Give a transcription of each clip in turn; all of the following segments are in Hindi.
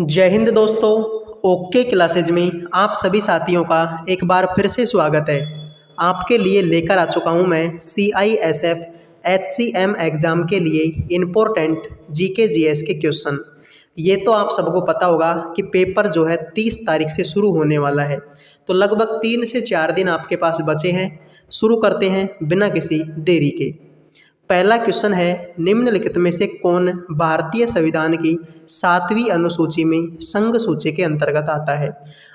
जय हिंद दोस्तों। ओके क्लासेज में आप सभी साथियों का एक बार फिर से स्वागत है। आपके लिए लेकर आ चुका हूं मैं CISF HCM एग्ज़ाम के लिए इम्पोर्टेंट GK GS के क्वेश्चन। ये तो आप सबको पता होगा कि पेपर जो है 30 तारीख से शुरू होने वाला है, तो लगभग 3 से 4 दिन आपके पास बचे हैं। शुरू करते हैं बिना किसी देरी के। पहला क्वेश्चन है, निम्नलिखित में से कौन भारतीय संविधान की 7वीं अनुसूची में संघ सूची के अंतर्गत आता है।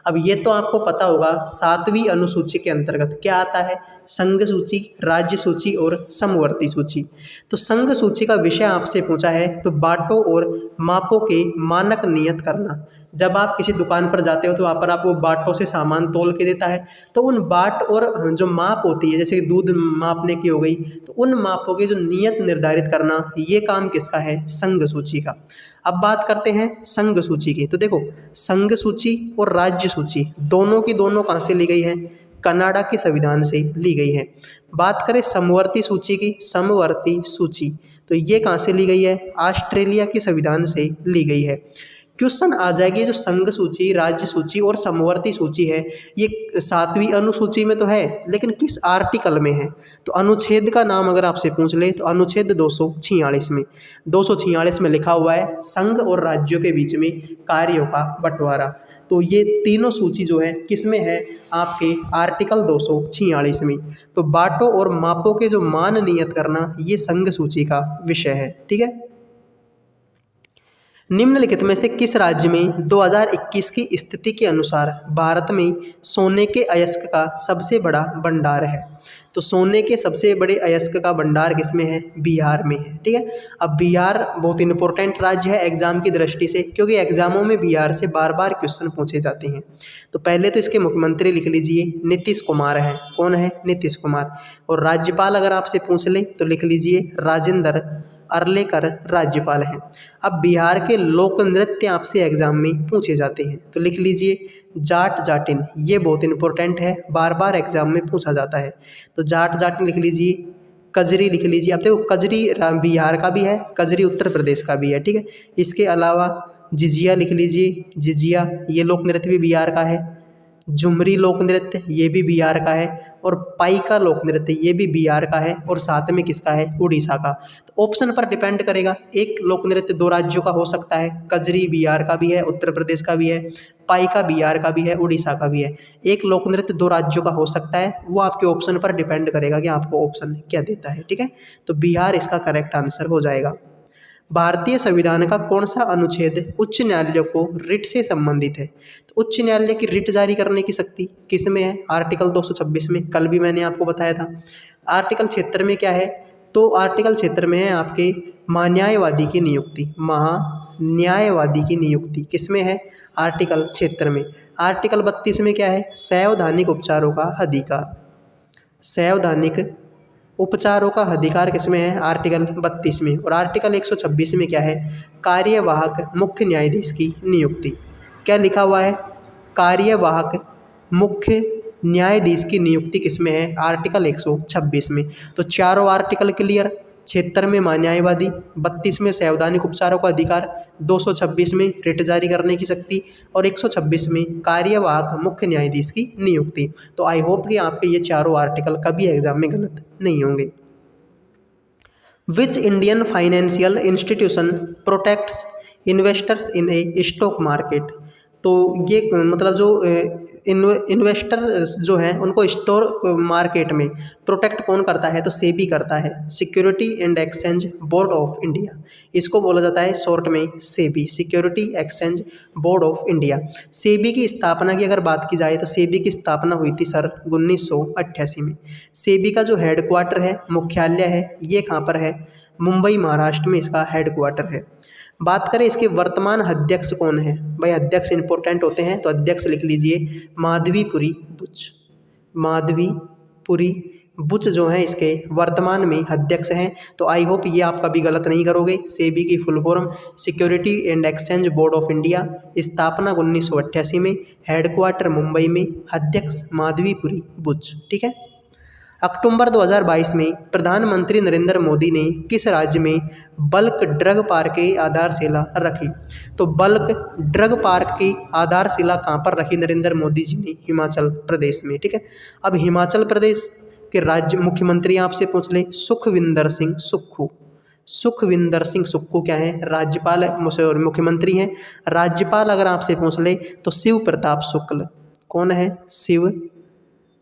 अब ये तो आपको पता होगा 7वीं अनुसूची के अंतर्गत क्या आता है, संघ सूची, राज्य सूची और समवर्ती सूची। तो संघ सूची का विषय आपसे पूछा है तो बाटों और मापों के मानक नियत करना। जब आप किसी दुकान पर जाते हो तो वहाँ पर आपको बाटों से सामान तोल के देता है, तो उन बाट और जो माप होती है, जैसे दूध मापने की हो गई, तो उन मापों की जो नियत निर्धारित करना, ये काम किसका है, संघ सूची का। अब बात करते हैं संघ सूची की। तो देखो, संघ सूची और राज्य सूची दोनों की दोनों कहाँ से ली गई है, कनाडा के संविधान से ली गई है। बात करें समवर्ती सूची की, समवर्ती सूची तो ये कहाँ से ली गई है, ऑस्ट्रेलिया के संविधान से ली गई है। क्वेश्चन आ जाएगी, जो संघ सूची, राज्य सूची और समवर्ती सूची है, ये 7वीं अनुसूची में तो है, लेकिन किस आर्टिकल में है। तो अनुच्छेद का नाम अगर आपसे पूछ ले तो अनुच्छेद 246 में 246 में लिखा हुआ है संघ और राज्यों के बीच में कार्यों का बंटवारा। तो ये तीनों सूची जो है किस में है, आपके आर्टिकल 246 में। तो बाटों और मापों के जो मान नियत करना, ये संघ सूची का विषय है। ठीक है। निम्नलिखित में से किस राज्य में 2021 की स्थिति के अनुसार भारत में सोने के अयस्क का सबसे बड़ा भंडार है। तो सोने के सबसे बड़े अयस्क का भंडार किसमें है, बिहार में है। ठीक है। अब बिहार बहुत इंपॉर्टेंट राज्य है एग्जाम की दृष्टि से, क्योंकि एग्जामों में बिहार से बार बार क्वेश्चन पूछे जाते हैं। तो पहले तो इसके मुख्यमंत्री लिख लीजिए, नीतीश कुमार है। कौन है, नीतीश कुमार। और राज्यपाल अगर आपसे पूछ ले तो लिख लीजिए राजेंद्र अर्लेकर राज्यपाल हैं। अब बिहार के लोक नृत्य आपसे एग्जाम में पूछे जाते हैं, तो लिख लीजिए जाट जाटिन। ये बहुत इंपॉर्टेंट है, बार बार एग्जाम में पूछा जाता है। तो जाट जाटिन लिख लीजिए, कजरी लिख लीजिए। अब देखो, कजरी बिहार का भी है, कजरी उत्तर प्रदेश का भी है। ठीक है। इसके अलावा जिजिया लिख लीजिए, जिजिया ये लोक नृत्य भी बिहार का है। झुमरी लोक नृत्य ये भी बिहार का है। और पाइका लोक नृत्य ये भी बिहार का है। और साथ में किसका है, उड़ीसा का। तो ऑप्शन पर डिपेंड करेगा, एक लोक नृत्य 2 राज्यों का हो सकता है, कजरी बिहार का भी है, उत्तर प्रदेश का भी है, पाइका बिहार का भी है, उड़ीसा का भी है। एक लोक नृत्य 2 राज्यों का हो सकता है, वो आपके ऑप्शन पर डिपेंड करेगा कि आपको ऑप्शन क्या देता है। ठीक है। तो बिहार इसका करेक्ट आंसर हो जाएगा। भारतीय संविधान का कौन सा अनुच्छेद उच्च न्यायालय को रिट से संबंधित है। तो उच्च न्यायालय की रिट जारी करने की शक्ति किस में है, आर्टिकल 226 में। कल भी मैंने आपको बताया था। आर्टिकल 76 में क्या है, तो आर्टिकल 76 में है आपके महान्यायवादी की नियुक्ति। महान्यायवादी की नियुक्ति किस में है, आर्टिकल 76 में। आर्टिकल 32 में क्या है, संवैधानिक उपचारों का अधिकार। संवैधानिक उपचारों का अधिकार किसमें है, आर्टिकल 32 में। और आर्टिकल 126 में क्या है, कार्यवाहक मुख्य न्यायाधीश की नियुक्ति। क्या लिखा हुआ है, कार्यवाहक मुख्य न्यायाधीश की नियुक्ति किसमें है, आर्टिकल 126 में। तो चारों आर्टिकल क्लियर। 76 में न्यायवादी, 32 में संवैधानिक उपचारों का अधिकार, 226 में रिट जारी करने की शक्ति और 126 में कार्यवाहक मुख्य न्यायाधीश की नियुक्ति। तो आई होप कि आपके ये चारों आर्टिकल कभी एग्जाम में गलत नहीं होंगे। Which Indian financial institution protects investors in A stock market. तो ये मतलब जो इन्वेस्टर जो हैं उनको स्टॉक मार्केट में प्रोटेक्ट कौन करता है, तो सेबी करता है, security and exchange board of India. इसको बोला जाता है शॉर्ट में SEBI, security exchange board of India. SEBI की स्थापना की अगर बात की जाए तो सेबी की स्थापना हुई थी सर 1988 में। सेबी का जो हेडक्वार्टर है, मुख्यालय है, ये कहाँ पर है, मुंबई महाराष्ट्र में इसका हेडक्वार्टर है। बात करें इसके वर्तमान अध्यक्ष कौन है, भाई अध्यक्ष इंपॉर्टेंट होते हैं, तो अध्यक्ष लिख लीजिए माधवीपुरी बुच। माधवीपुरी बुच जो है इसके वर्तमान में अध्यक्ष हैं। तो आई होप ये आप कभी गलत नहीं करोगे। सेबी की full form security and exchange board of India, स्थापना 1988 में, हेडक्वार्टर मुंबई में, अध्यक्ष माधवीपुरी बुच। ठीक है। अक्टूबर 2022 में प्रधानमंत्री नरेंद्र मोदी ने किस राज्य में बल्क ड्रग पार्क की आधारशिला रखी? तो बल्क ड्रग पार्क की आधारशिला कहाँ पर रखी नरेंद्र मोदी जी ने? हिमाचल प्रदेश में। ठीक है, अब हिमाचल प्रदेश के राज्य मुख्यमंत्री आपसे पूछ ले, सुखविंदर सिंह सुक्खू। सुखविंदर सिंह सुक्खू क्या है? राज्यपाल मुख्यमंत्री हैं। राज्यपाल अगर आपसे पूछ ले तो शिव प्रताप शुक्ल। कौन है? शिव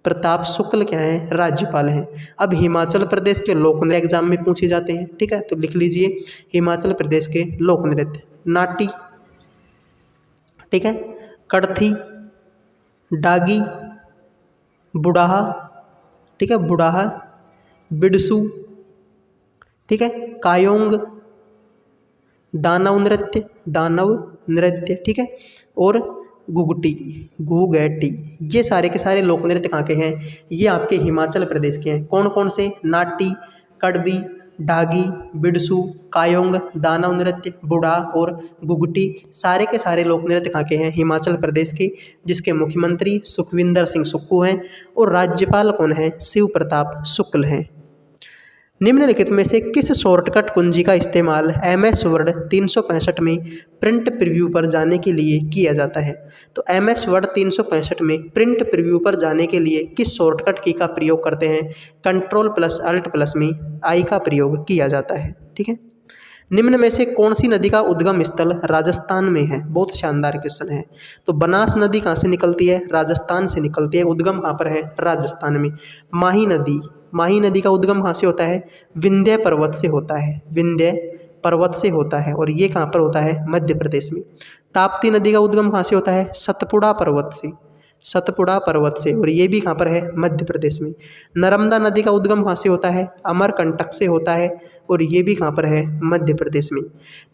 प्रताप शुक्ल क्या है? राज्यपाल हैं। अब हिमाचल प्रदेश के लोक नृत्य एग्जाम में पूछे जाते हैं। ठीक है, तो लिख लीजिए हिमाचल प्रदेश के लोक नृत्य, नाटी, ठीक है, कड़थी, डागी, बुढ़ाहा, ठीक है, बुढ़ाहा, बिडसू, ठीक है, कायोंग, दानव नृत्य, दानव नृत्य, ठीक है, और घुघटी, घुघटी। ये सारे के सारे लोक नृत्य कहाँ के हैं? ये आपके हिमाचल प्रदेश के हैं। कौन कौन से? नाटी, कड़बी, डागी, बिडसू, कायोंग, दानव नृत्य, बुढ़ा और घुघटी। सारे के सारे लोक नृत्य कहाँ के हैं? हिमाचल प्रदेश के, जिसके मुख्यमंत्री सुखविंदर सिंह सुक्खू हैं और राज्यपाल कौन है? शिव प्रताप शुक्ल हैं। निम्नलिखित में से किस शॉर्टकट कुंजी का इस्तेमाल MS वर्ड 365 में प्रिंट प्रीव्यू पर जाने के लिए किया जाता है? तो MS वर्ड 365 में प्रिंट प्रीव्यू पर जाने के लिए किस शॉर्टकट की का प्रयोग करते हैं? Ctrl+Alt+ में I का प्रयोग किया जाता है। ठीक है, निम्न में से कौन सी नदी का उद्गम स्थल राजस्थान में है? बहुत शानदार क्वेश्चन है। तो बनास नदी कहाँ से निकलती है? राजस्थान से निकलती है। उद्गम कहाँ पर है? राजस्थान में। माही नदी, माही नदी का उद्गम कहाँ से होता है? विंध्य पर्वत से होता है, विंध्य पर्वत से होता है, और ये कहाँ पर होता है? मध्य प्रदेश में। ताप्ती नदी का उद्गम कहाँ से होता है? सतपुड़ा पर्वत से, सतपुड़ा पर्वत से, और ये भी कहाँ पर है? मध्य प्रदेश में। नर्मदा नदी का उद्गम कहाँ से होता है? अमरकंटक से होता है, और ये भी कहाँ पर है? मध्य प्रदेश में।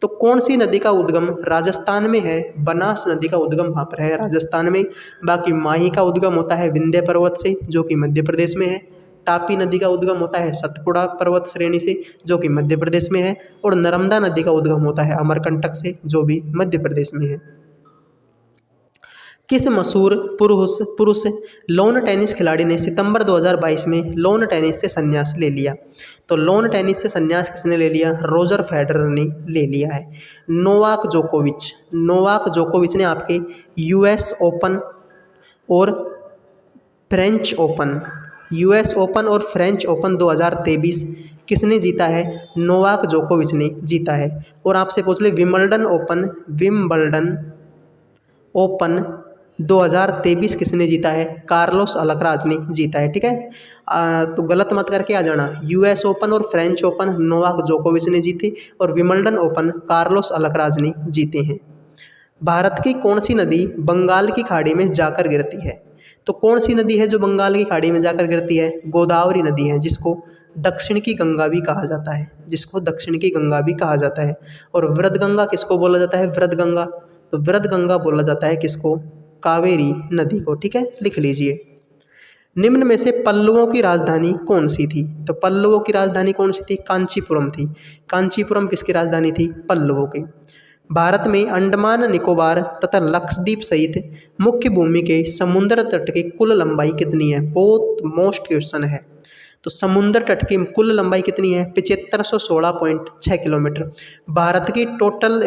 तो कौन सी नदी का उद्गम राजस्थान में है? बनास नदी का उद्गम कहाँ पर है? राजस्थान में। बाकी माही का उद्गम होता है विंध्य पर्वत से, जो कि मध्य प्रदेश में है। तापी नदी का उद्गम होता है सतपुड़ा पर्वत श्रेणी से, जो कि मध्य प्रदेश में है, और नर्मदा नदी का उद्गम होता है अमरकंटक से, जो भी मध्य प्रदेश में है। किस मशहूर पुरुष लॉन टेनिस खिलाड़ी ने सितंबर 2022 में लॉन टेनिस से संन्यास ले लिया? तो लॉन टेनिस से संन्यास किसने ले लिया? रोजर फेडरर ने ले लिया है। नोवाक जोकोविच, नोवाक जोकोविच ने आपके US ओपन और फ्रेंच ओपन, US ओपन और फ्रेंच ओपन 2023 किसने जीता है? नोवाक जोकोविच ने जीता है। और आपसे पूछ ले विंबलडन ओपन, विंबलडन ओपन 2023 किसने जीता है? कार्लोस अल्कराज ने जीता है। ठीक है, तो गलत मत करके आ जाना। US ओपन और फ्रेंच ओपन नोवाक जोकोविच ने जीते, और विंबलडन ओपन कार्लोस अल्कराज ने जीते हैं। भारत की कौन सी नदी बंगाल की खाड़ी में जाकर गिरती है? तो कौन सी नदी है जो बंगाल की खाड़ी में जाकर गिरती है? गोदावरी नदी है, जिसको दक्षिण की गंगा भी कहा जाता है, जिसको दक्षिण की गंगा भी कहा जाता है। और वृद्ध किसको बोला जाता है? वृद्ध गंगा, तो वृद्ध गंगा बोला जाता है किसको? कावेरी नदी को। ठीक है, लिख लीजिए। निम्न में से पल्लवों की राजधानी कौन सी थी? तो पल्लवों की राजधानी कौन सी थी? कांचीपुरम थी। कांचीपुरम किसकी राजधानी थी? पल्लवों की। भारत में अंडमान निकोबार तथा लक्षद्वीप सहित मुख्य भूमि के समुद्र तट की कुल लंबाई कितनी है? बहुत मोस्ट क्वेश्चन है। तो समुद्र तट की कुल लंबाई कितनी है? 7516.6 किलोमीटर। भारत की टोटल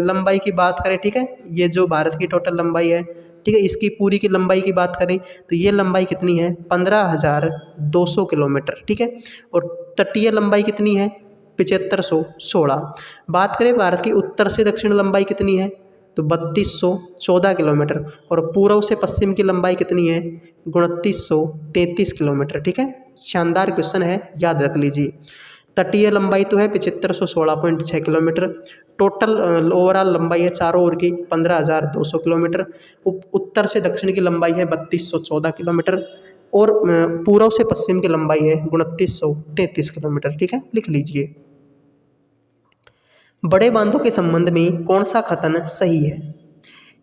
लंबाई की बात करें, ठीक है, ये जो भारत की टोटल लंबाई है, ठीक है, इसकी पूरी की लंबाई की बात करें तो ये लंबाई कितनी है? 15,200 किलोमीटर। ठीक है, और तटीय लंबाई कितनी है? 7516। बात करें भारत की उत्तर से दक्षिण लंबाई कितनी है? तो 3214 किलोमीटर। और पूर्व से पश्चिम की लंबाई कितनी है? 2933 किलोमीटर। ठीक है, शानदार क्वेश्चन है, याद रख लीजिए। तटीय लंबाई तो है 7516.6 किलोमीटर। टोटल ओवरऑल लंबाई है चारों ओर की 15,200 किलोमीटर। उत्तर से दक्षिण की लंबाई है 3214 किलोमीटर, और पूर्व से पश्चिम की लंबाई है 2933 किलोमीटर। ठीक है, लिख लीजिए। बड़े बांधों के संबंध में कौन सा कथन सही है?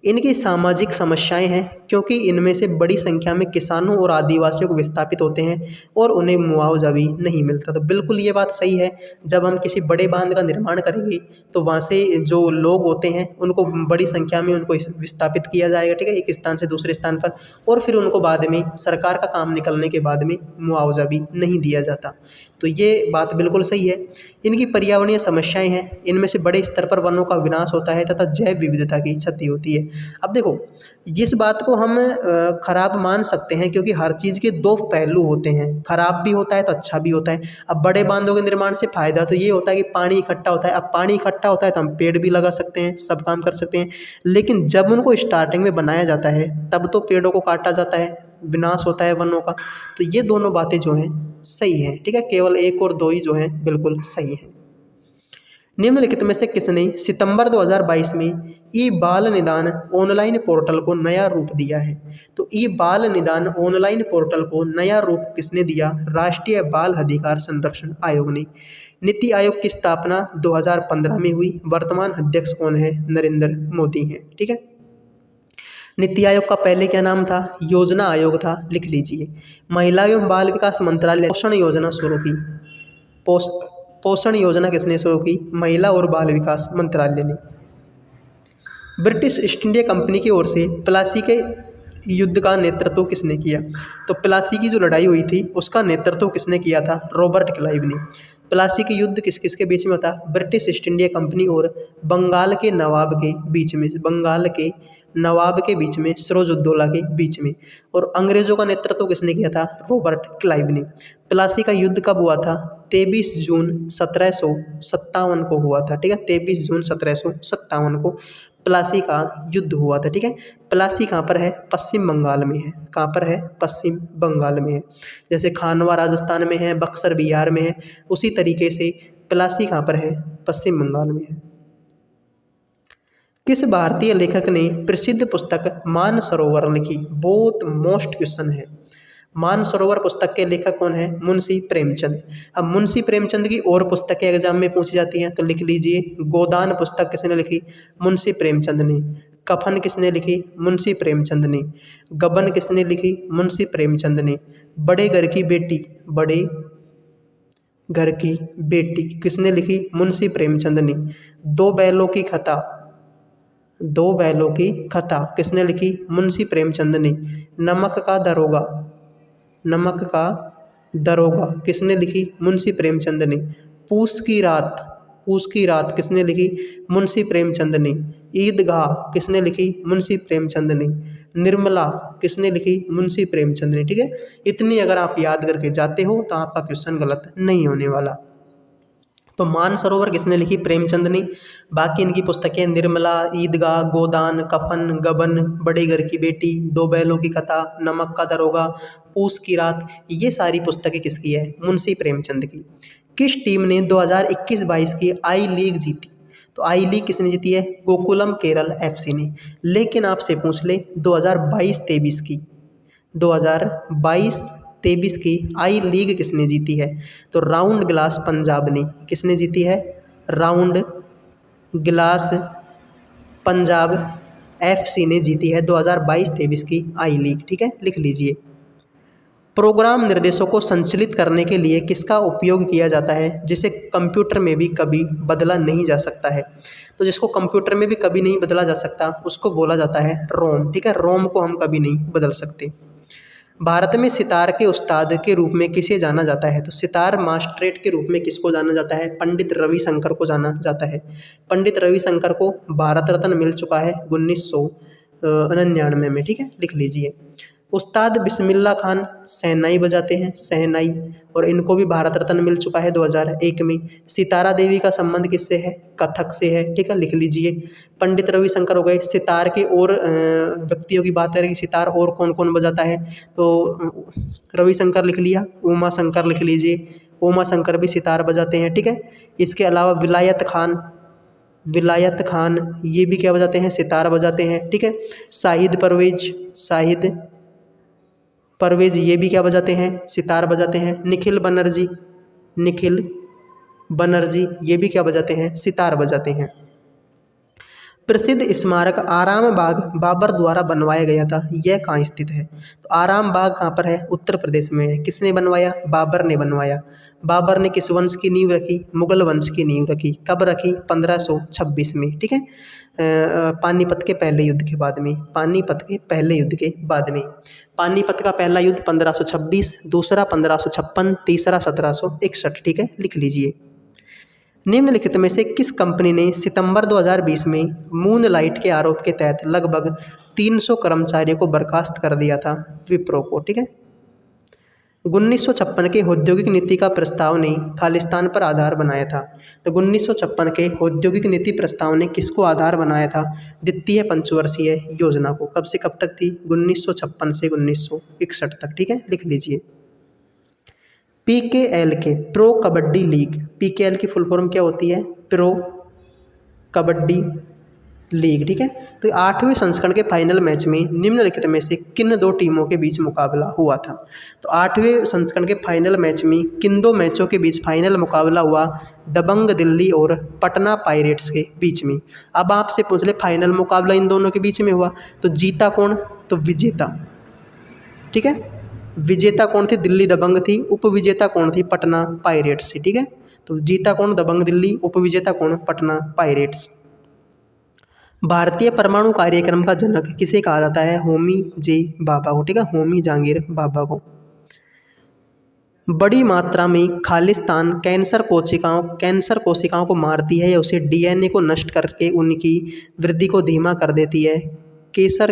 इनकी सामाजिक समस्याएं हैं क्योंकि इनमें से बड़ी संख्या में किसानों और आदिवासियों को विस्थापित होते हैं और उन्हें मुआवजा भी नहीं मिलता। तो बिल्कुल ये बात सही है, जब हम किसी बड़े बांध का निर्माण करेंगे तो वहाँ से जो लोग होते हैं उनको बड़ी संख्या में उनको विस्थापित किया जाएगा, ठीक है, एक स्थान से दूसरे स्थान पर, और फिर उनको बाद में सरकार का काम निकलने के बाद में मुआवजा भी नहीं दिया जाता। तो ये बात बिल्कुल सही है। इनकी पर्यावरणीय समस्याएं हैं, इनमें से बड़े स्तर पर वनों का विनाश होता है तथा जैव विविधता की क्षति होती है। अब देखो, इस बात को हम खराब मान सकते हैं क्योंकि हर चीज़ के दो पहलू होते हैं, खराब भी होता है तो अच्छा भी होता है। अब बड़े बांधों के निर्माण से फ़ायदा तो ये होता है कि पानी इकट्ठा होता है। अब पानी इकट्ठा होता है तो हम पेड़ भी लगा सकते हैं, सब काम कर सकते हैं, लेकिन जब उनको स्टार्टिंग में बनाया जाता है तब तो पेड़ों को काटा जाता है, विनाश होता है वनों का। तो ये दोनों बातें जो हैं सही हैं, ठीक है, केवल एक और दो ही जो हैं बिल्कुल सही हैं। निम्नलिखित में से किसने सितंबर 2022 में ई बाल निदान ऑनलाइन पोर्टल को नया रूप दिया है? तो ई बाल निदान ऑनलाइन पोर्टल को नया रूप किसने दिया? राष्ट्रीय बाल अधिकार संरक्षण आयोग ने। नीति आयोग की स्थापना 2015 में हुई। वर्तमान अध्यक्ष कौन है? नरेंद्र मोदी हैं, ठीक है। नीति आयोग का पहले क्या नाम था? योजना आयोग था, लिख लीजिए। महिला एवं बाल विकास मंत्रालय पोषण योजना शुरू की। पोषण योजना किसने शुरू की? महिला और बाल विकास मंत्रालय ने। ब्रिटिश ईस्ट इंडिया कंपनी की ओर से प्लासी के युद्ध का नेतृत्व किसने किया? तो प्लासी की जो लड़ाई हुई थी उसका नेतृत्व किसने किया था? रॉबर्ट क्लाइव ने। प्लासी के युद्ध किस किस के बीच में होता? ब्रिटिश ईस्ट इंडिया कंपनी और बंगाल के नवाब के बीच में, बंगाल के नवाब के बीच में, सिराजुद्दौला के बीच में। और अंग्रेजों का नेतृत्व किसने किया था? रॉबर्ट क्लाइव ने। प्लासी का युद्ध कब हुआ था? 23 जून 1757 को हुआ था, ठीक है, 23 जून 1757 को प्लासी का युद्ध हुआ था, ठीक है। प्लासी कहाँ पर है? पश्चिम बंगाल में है। कहाँ पर है? पश्चिम बंगाल में है। जैसे खानवा राजस्थान में है, बक्सर बिहार में है, उसी तरीके से प्लासी कहाँ पर है? पश्चिम बंगाल में है। किस भारतीय लेखक ने प्रसिद्ध पुस्तक मानसरोवर लिखी? बहुत मोस्ट क्वेश्चन है। मानसरोवर पुस्तक के लेखक कौन है? मुंशी प्रेमचंद। अब मुंशी प्रेमचंद की और पुस्तकें एग्जाम में पूछी जाती हैं तो लिख लीजिए। गोदान पुस्तक किसने लिखी? मुंशी प्रेमचंद ने। कफन किसने लिखी? मुंशी प्रेमचंद ने। गबन किसने लिखी? मुंशी प्रेमचंद ने। बड़े घर की बेटी, बड़े घर की बेटी किसने लिखी? मुंशी प्रेमचंद ने। दो बैलों की खता, दो बैलों की कथा किसने लिखी? मुंशी प्रेमचंद ने। नमक का दरोगा, नमक का दरोगा किसने लिखी? मुंशी प्रेमचंद ने। पूस की रात, पूस की रात किसने लिखी? मुंशी प्रेमचंद ने। ईदगाह किसने लिखी? मुंशी प्रेमचंद ने। निर्मला किसने लिखी? मुंशी प्रेमचंद ने, ठीक है। इतनी अगर आप याद करके जाते हो तो आपका क्वेश्चन गलत नहीं होने वाला। तो मानसरोवर किसने लिखी? प्रेमचंद ने। बाकी इनकी पुस्तकें निर्मला, ईदगाह, गोदान, कफन, गबन, बड़े घर की बेटी, दो बैलों की कथा, नमक का दरोगा, पूस की रात, ये सारी पुस्तकें किसकी है? मुंशी प्रेमचंद की। किस टीम ने 2021-22 की आई लीग जीती? तो आई लीग किसने जीती है? गोकुलम केरल एफसी ने। लेकिन आपसे पूछ ले 2022-23 की, 2022-23 की आई लीग किसने जीती है? तो राउंड ग्लास पंजाब ने। किसने जीती है? राउंड ग्लास पंजाब एफसी ने जीती है 2022-23 की आई लीग, ठीक है, लिख लीजिए। प्रोग्राम निर्देशों को संचालित करने के लिए किसका उपयोग किया जाता है जिसे कंप्यूटर में भी कभी बदला नहीं जा सकता है? तो जिसको कंप्यूटर में भी कभी नहीं बदला जा सकता उसको बोला जाता है रोम, ठीक है। रोम को हम कभी नहीं बदल सकते। भारत में सितार के उस्ताद के रूप में किसे जाना जाता है? तो सितार मास्टरेट के रूप में किसको जाना जाता है? पंडित रविशंकर को जाना जाता है। पंडित रविशंकर को भारत रत्न मिल चुका है 1999 में, ठीक है, लिख लीजिए। उस्ताद बिस्मिल्लाह खान शहनाई बजाते हैं, शहनाई, और इनको भी भारत रत्न मिल चुका है 2001 में। सितारा देवी का संबंध किससे है? कथक से है, ठीक है, लिख लीजिए। पंडित रविशंकर हो गए। सितार के और व्यक्तियों की बात करें कि सितार और कौन कौन बजाता है, तो रविशंकर लिख लिया, उमा शंकर लिख लीजिए, उमा शंकर भी सितार बजाते हैं, ठीक है। इसके अलावा विलायत खान, विलायत खान ये भी क्या बजाते हैं? सितार बजाते हैं, ठीक है। शाहिद परवेज, शाहिद परवेज ये भी क्या बजाते हैं? सितार बजाते हैं। निखिल बनर्जी, निखिल बनर्जी ये भी क्या बजाते हैं? सितार बजाते हैं। प्रसिद्ध स्मारक आराम बाग बाबर द्वारा बनवाया गया था, यह कहाँ स्थित है? तो आराम बाग कहाँ पर है? उत्तर प्रदेश में है। किसने बनवाया? बाबर ने बनवाया। बाबर ने किस वंश की नींव रखी? मुगल वंश की नींव रखी। कब रखी? 1526 में। ठीक है, पानीपत के पहले युद्ध के बाद में। पानीपत के पहले युद्ध के बाद में। पानीपत का पहला युद्ध 1526, दूसरा 1556, तीसरा 1761। ठीक है, लिख लीजिए। निम्नलिखित में से किस कंपनी ने सितंबर 2020 में मूनलाइट के आरोप के तहत लगभग 300 कर्मचारियों को बर्खास्त कर दिया था? विप्रो को। ठीक है, 1956 के औद्योगिक नीति का प्रस्ताव ने खालिस्तान पर आधार बनाया था। तो 1956 के औद्योगिक नीति प्रस्ताव ने किसको आधार बनाया था? द्वितीय पंचवर्षीय योजना को। कब से कब तक थी? 1956 से 1961 तक। ठीक है, लिख लीजिए। PKL के प्रो कबड्डी लीग, PKL की फुल फॉर्म क्या होती है? Pro kabaddi league. ठीक है, तो 8वें संस्करण के फाइनल मैच में निम्नलिखित में से किन दो टीमों के बीच मुकाबला हुआ था? तो 8वें संस्करण के फाइनल मैच में किन दो मैचों के बीच फाइनल मुकाबला हुआ? दबंग दिल्ली और पटना पायरेट्स के बीच में। अब आपसे पूछ ले फाइनल मुकाबला इन दोनों के बीच में हुआ तो जीता कौन? तो विजेता। ठीक है, विजेता कौन थी? दिल्ली दबंग थी। उपविजेता कौन थी? पटना पायरेट्स थी। ठीक है, तो जीता कौन? दबंग दिल्ली। उपविजेता कौन? पटना पायरेट्स। भारतीय परमाणु कार्यक्रम का जनक किसे कहा जाता है? होमी जे भाभा को। ठीक है, होमी जहांगीर भाभा को। बड़ी मात्रा में खालिस्तान कैंसर कोशिकाओं को मारती है या उसे DNA को नष्ट करके उनकी वृद्धि को धीमा कर देती है? कैंसर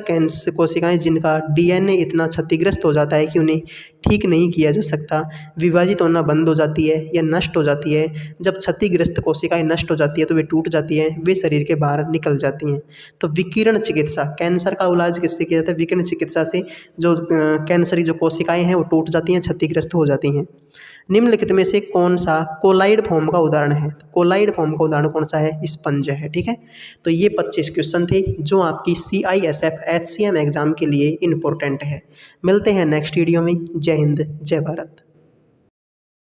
कोशिकाएं जिनका DNA इतना क्षतिग्रस्त हो जाता है कि उन्हें ठीक नहीं किया जा सकता, विभाजित होना बंद हो जाती है या नष्ट हो जाती है। जब क्षतिग्रस्त कोशिकाएं नष्ट हो जाती है तो वे टूट जाती हैं, वे शरीर के बाहर निकल जाती हैं। तो विकिरण चिकित्सा, कैंसर का इलाज किससे किया जाता है? विकिरण चिकित्सा से जो कैंसरी जो कोशिकाएं हैं वो टूट जाती हैं, क्षतिग्रस्त हो जाती हैं। निम्नलिखित में से कौन सा कोलाइड फॉर्म का उदाहरण है? तो कोलाइड फॉर्म का उदाहरण कौन सा है? स्पंज है। ठीक है, तो ये 25 क्वेश्चन थे जो आपकी CISF HCM एग्जाम के लिए इम्पोर्टेंट है। मिलते हैं नेक्स्ट वीडियो में। जय हिंद, जय भारत।